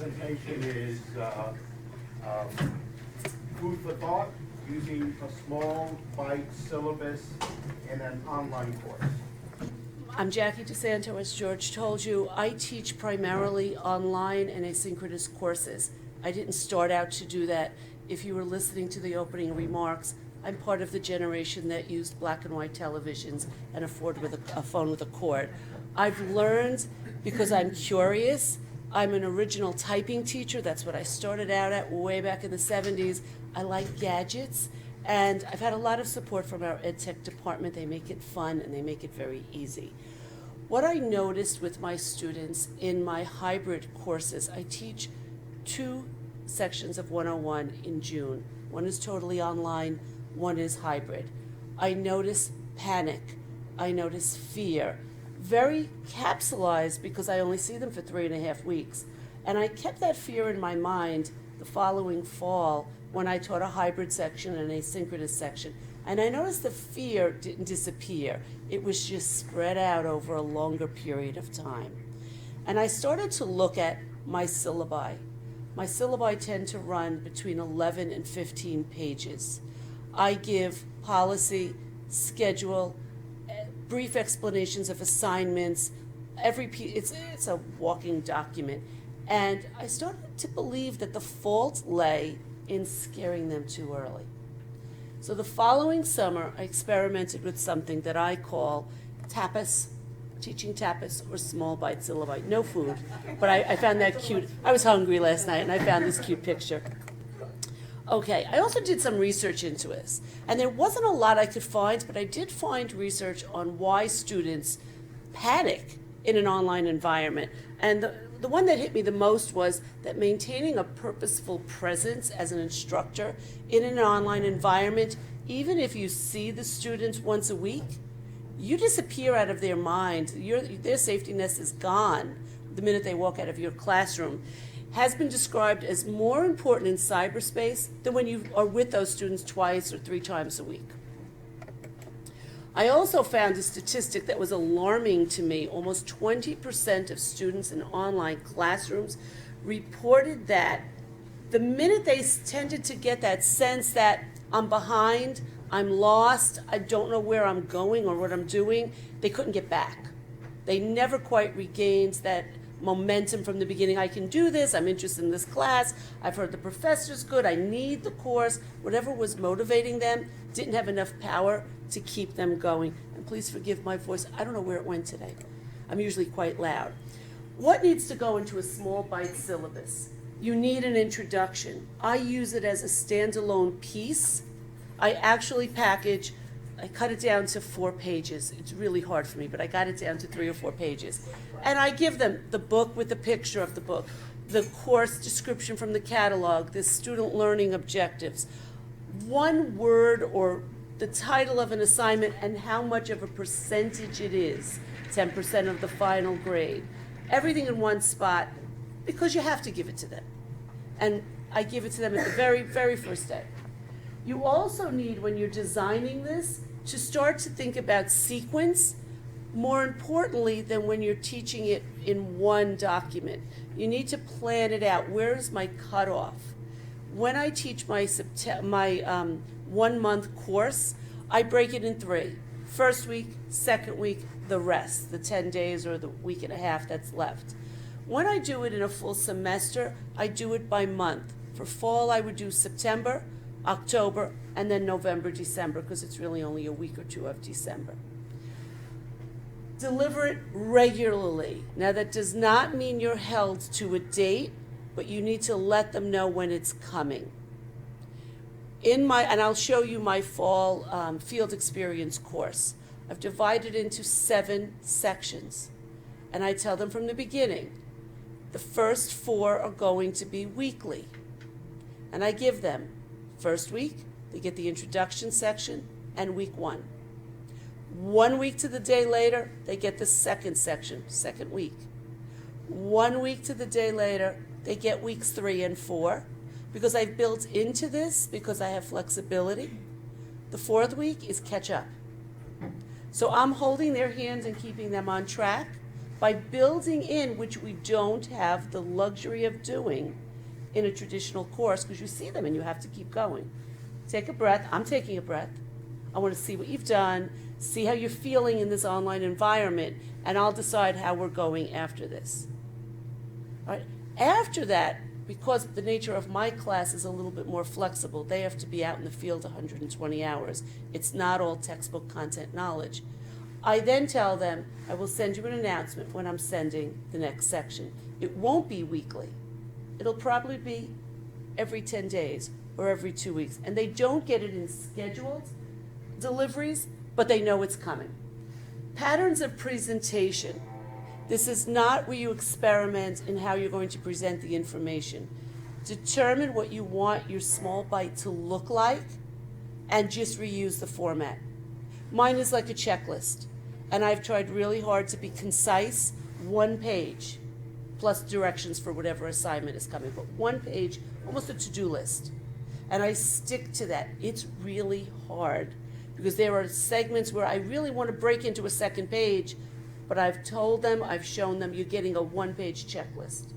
presentation is food for thought using a small bite syllabus in an online course. I'm Jackie DiSanto, as George told you. I teach primarily online and asynchronous courses. I didn't start out to do that. If you were listening to the opening remarks, I'm part of the generation that used black and white televisions and a phone with a cord. I've learned because I'm curious. I'm an original typing teacher. That's what I started out at way back in the 70s. I like gadgets, and I've had a lot of support from our ed tech department. They make it fun and they make it very easy. What I noticed with my students in my hybrid courses, I teach 2 sections of 101 in June. One is totally online, one is hybrid. I notice panic, I notice fear, very capsulized because I only see them for 3.5 weeks. And I kept that fear in my mind the following fall when I taught a hybrid section and an asynchronous section. And I noticed the fear didn't disappear. It was just spread out over a longer period of time. And I started to look at my syllabi. My syllabi tend to run between 11 and 15 pages. I give policy, schedule, brief explanations of assignments. It's a walking document. And I started to believe that the fault lay in scaring them too early. So the following summer, I experimented with something that I call tapas, teaching tapas or small bite syllabi. No food, but I found that cute. I was hungry last night and I found this cute picture. Okay, I also did some research into this, and there wasn't a lot I could find, but I did find research on why students panic in an online environment. And the one that hit me the most was that maintaining a purposeful presence as an instructor in an online environment, even if you see the students once a week, you disappear out of their mind. Their safety nest is gone the minute they walk out of your classroom. Has been described as more important in cyberspace than when you are with those students 2 or 3 times a week. I also found a statistic that was alarming to me. Almost 20% of students in online classrooms reported that the minute they tended to get that sense that I'm behind, I'm lost, I don't know where I'm going or what I'm doing, they couldn't get back. They never quite regained that momentum from the beginning. I can do this, I'm interested in this class, I've heard the professor's good, I need the course. Whatever was motivating them didn't have enough power to keep them going. And please forgive my voice, I don't know where it went today. I'm usually quite loud. What needs to go into a small bite syllabus? You need an introduction. I use it as a standalone piece. I actually I cut it down to 4 pages. It's really hard for me, but I got it down to 3 or 4 pages. And I give them the book with the picture of the book, the course description from the catalog, the student learning objectives, 1 word or the title of an assignment and how much of a percentage it is, 10% of the final grade. Everything in one spot, because you have to give it to them. And I give it to them at the very, very first day. You also need, when you're designing this, to start to think about sequence, more importantly than when you're teaching it in one document. You need to plan it out. Where is my cutoff? When I teach my 1-month course, I break it in 3. First week, second week, the rest, the 10 days or the week and a half that's left. When I do it in a full semester, I do it by month. For fall, I would do September, October, and then November, December, because it's really only a week or 2 of December. Deliver it regularly. Now, that does not mean you're held to a date, but you need to let them know when it's coming. And I'll show you my fall field experience course. I've divided into 7 sections, and I tell them from the beginning, the first 4 are going to be weekly, and I give them first week, they get the introduction section, and week 1. 1 week to the day later, they get the second section, second week. 1 week to the day later, they get weeks 3 and 4. Because I've built into this, because I have flexibility, the 4th week is catch up. So I'm holding their hands and keeping them on track, by building in, which we don't have the luxury of doing in a traditional course, because you see them and you have to keep going. Take a breath. I'm taking a breath. I want to see what you've done, see how you're feeling in this online environment, and I'll decide how we're going after this. All right. After that, because the nature of my class is a little bit more flexible, they have to be out in the field 120 hours. It's not all textbook content knowledge. I then tell them, I will send you an announcement when I'm sending the next section. It won't be weekly. It'll probably be every 10 days or every 2 weeks. And they don't get it in scheduled deliveries, but they know it's coming. Patterns of presentation. This is not where you experiment in how you're going to present the information. Determine what you want your small bite to look like and just reuse the format. Mine is like a checklist, and I've tried really hard to be concise, 1 page, plus directions for whatever assignment is coming, but 1 page, almost a to-do list. And I stick to that. It's really hard because there are segments where I really want to break into a second page, but I've told them, I've shown them, you're getting a 1-page checklist.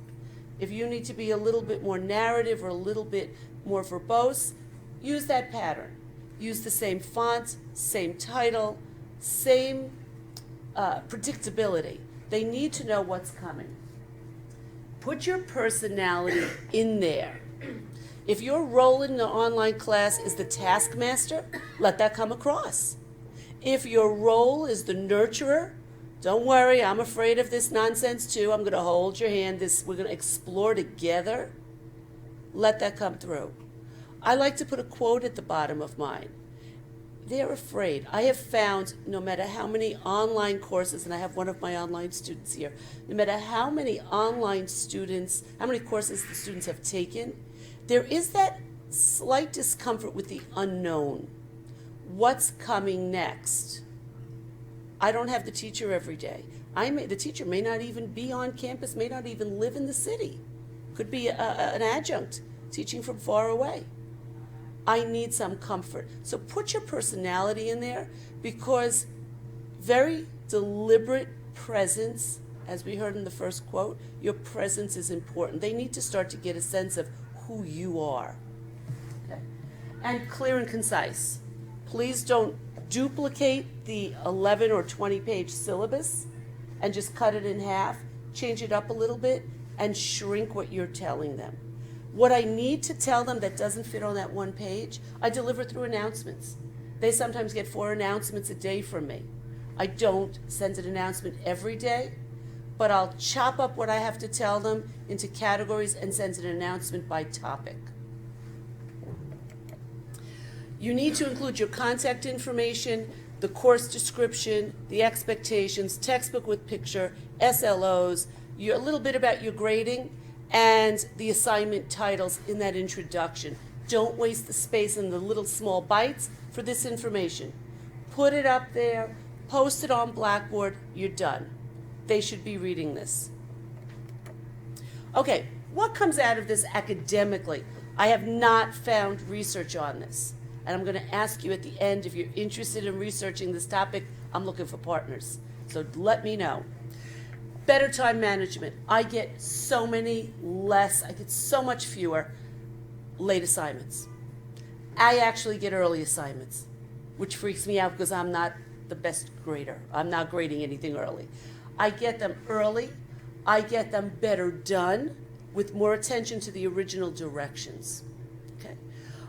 If you need to be a little bit more narrative or a little bit more verbose, use that pattern. Use the same font, same title, same predictability. They need to know what's coming. Put your personality in there. If your role in the online class is the taskmaster, let that come across. If your role is the nurturer, don't worry, I'm afraid of this nonsense too. I'm going to hold your hand. We're going to explore together. Let that come through. I like to put a quote at the bottom of mine. They're afraid. I have found no matter how many online courses, and I have one of my online students here, no matter how many online students, how many courses the students have taken, there is that slight discomfort with the unknown. What's coming next? I don't have the teacher every day. The teacher may not even be on campus, may not even live in the city. Could be an adjunct teaching from far away. I need some comfort. So put your personality in there, because very deliberate presence, as we heard in the first quote, your presence is important. They need to start to get a sense of who you are. Okay? And clear and concise. Please don't duplicate the 11 or 20 page syllabus and just cut it in half. Change it up a little bit and shrink what you're telling them. What I need to tell them that doesn't fit on that 1 page, I deliver through announcements. They sometimes get 4 announcements a day from me. I don't send an announcement every day, but I'll chop up what I have to tell them into categories and send an announcement by topic. You need to include your contact information, the course description, the expectations, textbook with picture, SLOs, a little bit about your grading, and the assignment titles in that introduction. Don't waste the space in the little small bites for this information. Put it up there, post it on Blackboard, you're done. They should be reading this. Okay, what comes out of this academically? I have not found research on this. And I'm going to ask you at the end, if you're interested in researching this topic, I'm looking for partners. So let me know. Better time management. I get so much fewer late assignments. I actually get early assignments, which freaks me out because I'm not the best grader. I'm not grading anything early. I get them early. I get them better done with more attention to the original directions. Okay.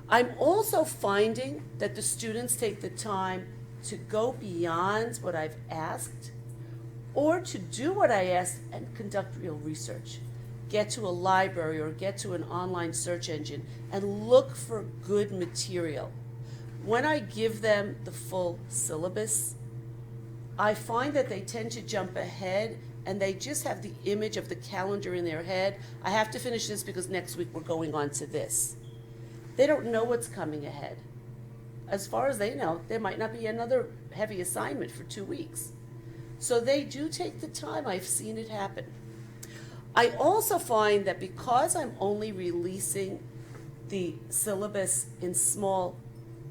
I'm also finding that the students take the time to go beyond what I've asked, or to do what I asked and conduct real research. Get to a library or get to an online search engine and look for good material. When I give them the full syllabus, I find that they tend to jump ahead and they just have the image of the calendar in their head. I have to finish this because next week we're going on to this. They don't know what's coming ahead. As far as they know, there might not be another heavy assignment for 2 weeks. So they do take the time. I've seen it happen. I also find that because I'm only releasing the syllabus in small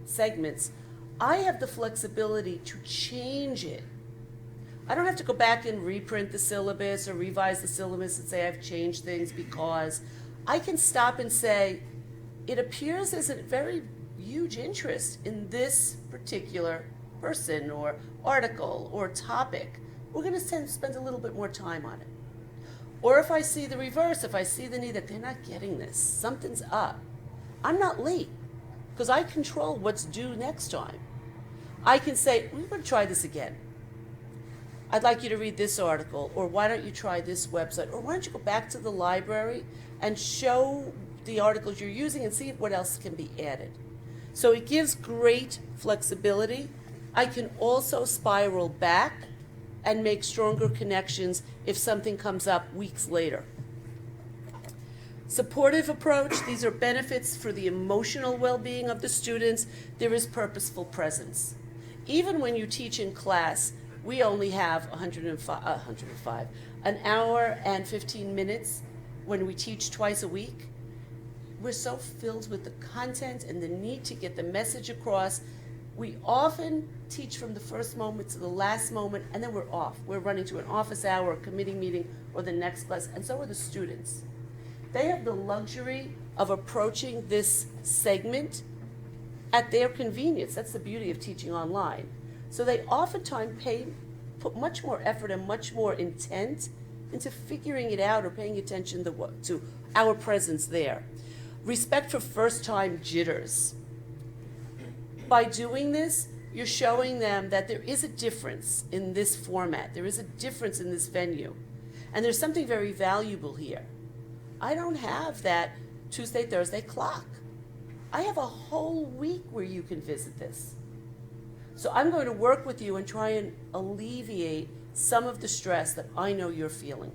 segments, I have the flexibility to change it. I don't have to go back and reprint the syllabus or revise the syllabus and say I've changed things because I can stop and say, it appears there's a very huge interest in this particular person or article or topic. We're going to spend a little bit more time on it. Or if I see the reverse, if I see the need that they're not getting this, something's up, I'm not late because I control what's due next time. I can say, we're going to try this again. I'd like you to read this article, or why don't you try this website, or why don't you go back to the library and show the articles you're using and see what else can be added. So it gives great flexibility. I can also spiral back and make stronger connections if something comes up weeks later. Supportive approach, these are benefits for the emotional well-being of the students. There is purposeful presence. Even when you teach in class, we only have 105, an hour and 15 minutes when we teach twice a week. We're so filled with the content and the need to get the message across. We often teach from the first moment to the last moment, and then we're off. We're running to an office hour, a committee meeting, or the next class, and so are the students. They have the luxury of approaching this segment at their convenience. That's the beauty of teaching online. So they oftentimes put much more effort and much more intent into figuring it out or paying attention to our presence there. Respect for first-time jitters. By doing this, you're showing them that there is a difference in this format. There is a difference in this venue. And there's something very valuable here. I don't have that Tuesday, Thursday clock. I have a whole week where you can visit this. So I'm going to work with you and try and alleviate some of the stress that I know you're feeling.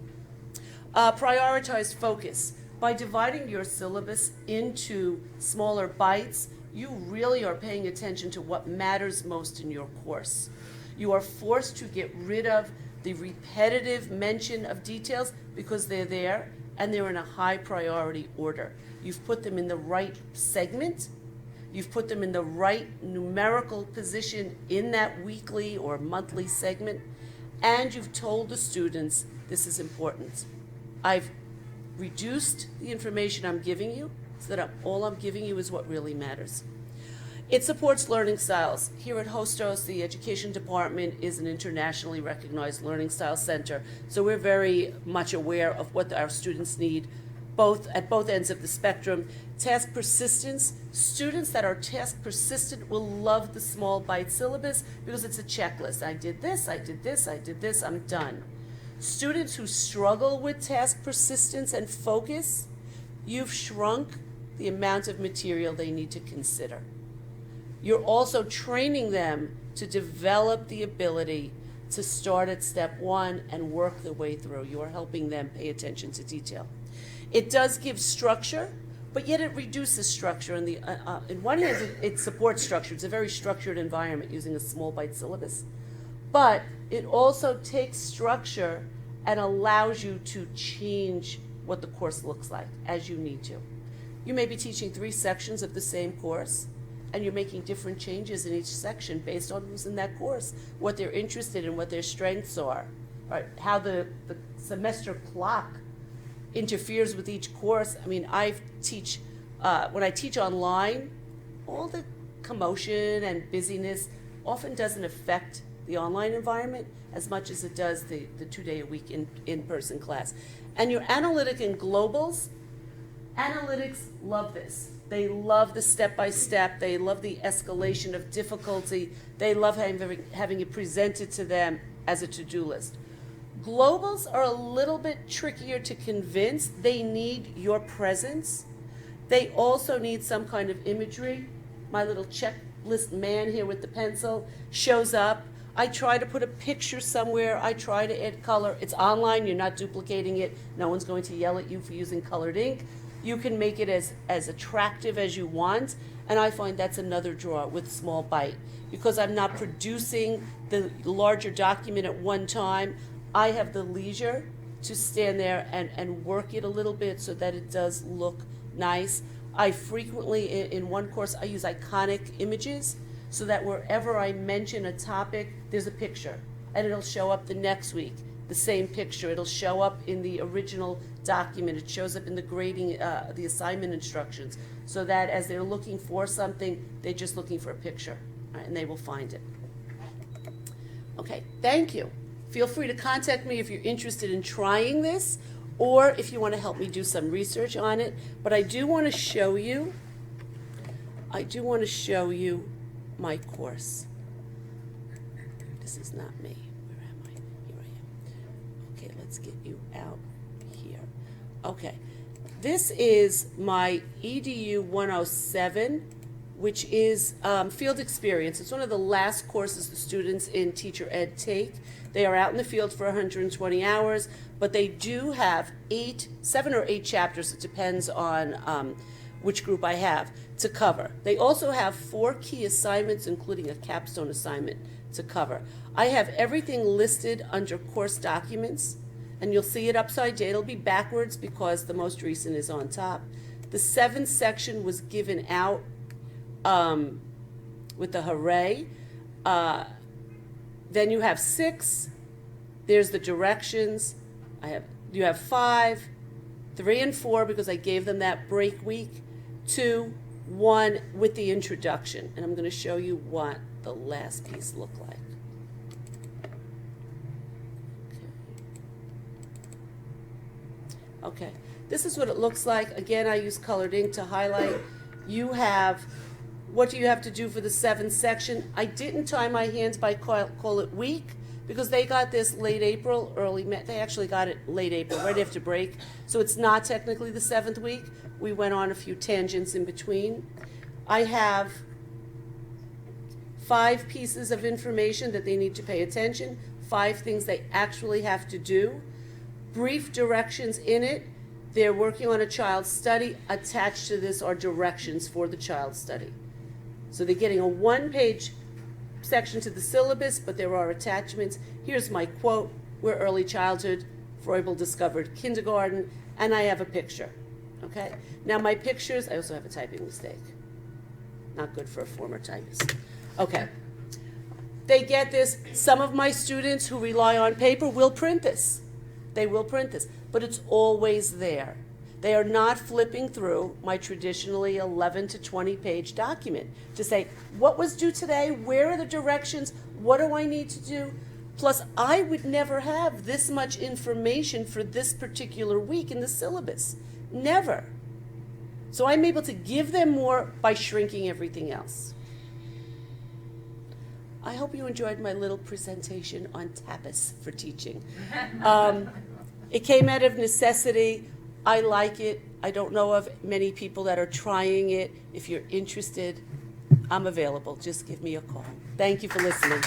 Prioritize focus. By dividing your syllabus into smaller bites, you really are paying attention to what matters most in your course. You are forced to get rid of the repetitive mention of details because they're there and they're in a high priority order. You've put them in the right segment. You've put them in the right numerical position in that weekly or monthly segment, and you've told the students this is important. I've reduced the information I'm giving you so that all I'm giving you is what really matters. It supports learning styles. Here at Hostos, the education department is an internationally recognized learning style center, so we're very much aware of what our students need at both ends of the spectrum. Task persistence. Students that are task persistent will love the small bite syllabus because it's a checklist. I did this, I did this, I did this, I'm done. Students who struggle with task persistence and focus, you've shrunk the amount of material they need to consider. You're also training them to develop the ability to start at step one and work their way through. You are helping them pay attention to detail. It does give structure, but yet it reduces structure. In one hand, it supports structure. It's a very structured environment using a small bite syllabus. But it also takes structure and allows you to change what the course looks like as you need to. You may be teaching 3 sections of the same course, and you're making different changes in each section based on who's in that course, what they're interested in, what their strengths are, right? How the semester clock interferes with each course. I mean, when I teach online, all the commotion and busyness often doesn't affect the online environment as much as it does the 2-day-a-week in-person class. And your analytic and globals, analytics love this. They love the step-by-step. They love the escalation of difficulty. They love having it presented to them as a to-do list. Globals are a little bit trickier to convince. They need your presence. They also need some kind of imagery. My little checklist man here with the pencil shows up. I try to put a picture somewhere. I try to add color. It's online. You're not duplicating it. No one's going to yell at you for using colored ink. You can make it as attractive as you want. And I find that's another draw with small bite. Because I'm not producing the larger document at one time, I have the leisure to stand there and work it a little bit so that it does look nice. I frequently, in one course, I use iconic images so that wherever I mention a topic, there's a picture. and it'll show up the next week, the same picture. It'll show up in the original document. It shows up in the grading, the assignment instructions, so that as they're looking for something, they're just looking for a picture, right, and they will find it. Okay, thank you. Feel free to contact me if you're interested in trying this, or if you want to help me do some research on it. But I do want to show you my course. This is not me. Where am I? Here I am. Okay, let's get you out here. Okay, this is my EDU 107, which is field experience. It's one of the last courses the students in teacher ed take. They are out in the field for 120 hours, but they do have 7 or 8 chapters, it depends on which group I have, to cover. They also have 4 key assignments, including a capstone assignment to cover. I have everything listed under course documents, and you'll see it upside down. It'll be backwards because the most recent is on top. The 7th section was given out with the hooray. Then you have 6. There's the directions. You have 5, 3 and 4 because I gave them that break week. 2, 1 with the introduction, and I'm going to show you what the last piece looked like. Okay, this is what it looks like. Again, I use colored ink to highlight. You have, what do you have to do for the 7th section? I didn't tie my hands by call it week, because they got this late April, early May. They actually got it late April, right after break. So it's not technically the 7th week. We went on a few tangents in between. I have 5 pieces of information that they need to pay attention, 5 things they actually have to do, brief directions in it. They're working on a child study. Attached to this are directions for the child study. So they're getting a 1-page section to the syllabus, but there are attachments. Here's my quote: "We're early childhood. Froebel discovered kindergarten," and I have a picture. Okay? Now my pictures, I also have a typing mistake. Not good for a former typist. Okay. They get this. Some of my students who rely on paper will print this. They will print this, but it's always there. They are not flipping through my traditionally 11 to 20 page document to say, what was due today? Where are the directions? What do I need to do? Plus, I would never have this much information for this particular week in the syllabus. Never. So I'm able to give them more by shrinking everything else. I hope you enjoyed my little presentation on tapas for teaching. It came out of necessity. I like it. I don't know of many people that are trying it. If you're interested, I'm available. Just give me a call. Thank you for listening.